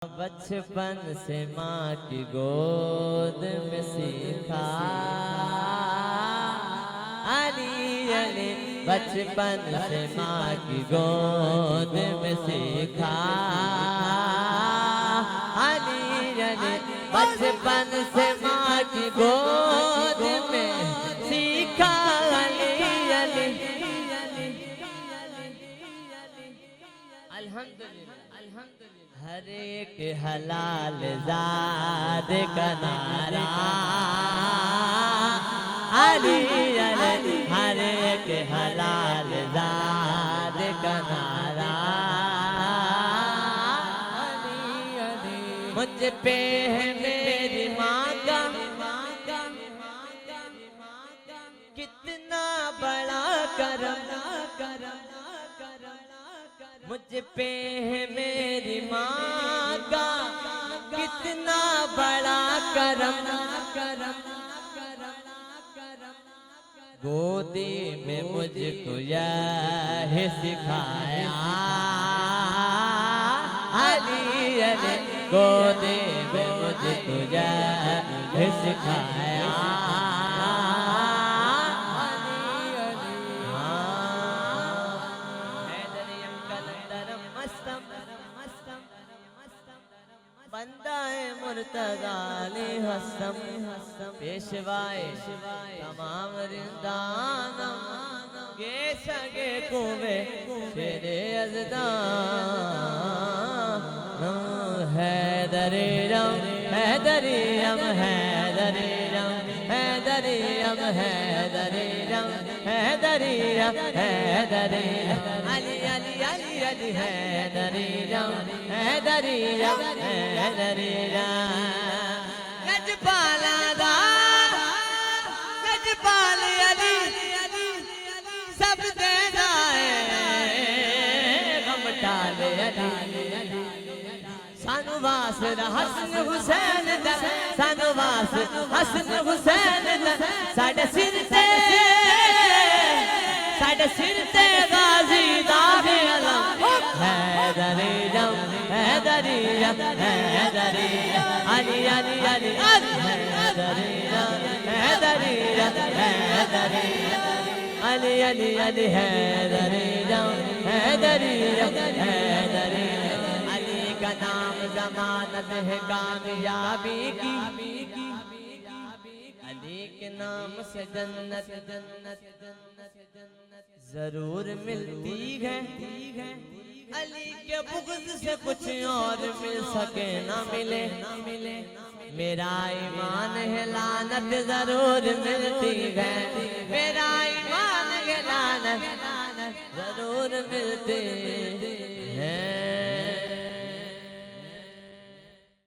बचपन से माँ की गोद में सीखा अली अली, बचपन से माँ की गोद में सीखा अली अली, बचपन से माँ की गोद में सीखा अली अली। अल्हम्दुलिल्लाह अल्हम्दुलिल्लाह। हर एक हलाल ज़ाद का नारा अली अली, हर एक हलाल ज़ाद का नारा अली अली। मुझ पे है मेरी माँ का कितना बड़ा करम, मुझ पे है मेरी माँ का कितना बड़ा करम। गोदी में मुझको यह सिखाया अली अली, गोदी में मुझको यह सिखाया बंदाए मुर्तज़ा अली हसम, पेशवाए तमाम रिंदानम, गे सगे कुवे शेरे अज़दान। हैदरीरम हैदरीरम हैदरीरम हैदरीरम हैदरीरम हैदरीरम हैदरीरम अली अली अली अली हैदरीरम हैदरीरम हैदरीरम। गजपाला दा गजपाल अली सब देना है गम टाले अली। सानू वास्ते हसन हुसैन दा, सानू वास्ते हसन हुसैन दा, साडे सिर ते गाजी दागे अलम। हैदरीरम हैदरीरम हैदरीरम अली अली अली हैदरीरम हैदरीरम हैदरीरम अली अली अली हैदरीरम हैदरीरम हैदरीरम। अली का नाम जमानत है कामयाबी की, अली के नाम से जन्नत जन्नत जरूर मिलती है। अली के बुग़्ज़ से कुछ और मिल सके ना मिले, मेरा ईमान है लानत जरूर मिलती है। मेरा ईमान है लानत जरूर मिलती है।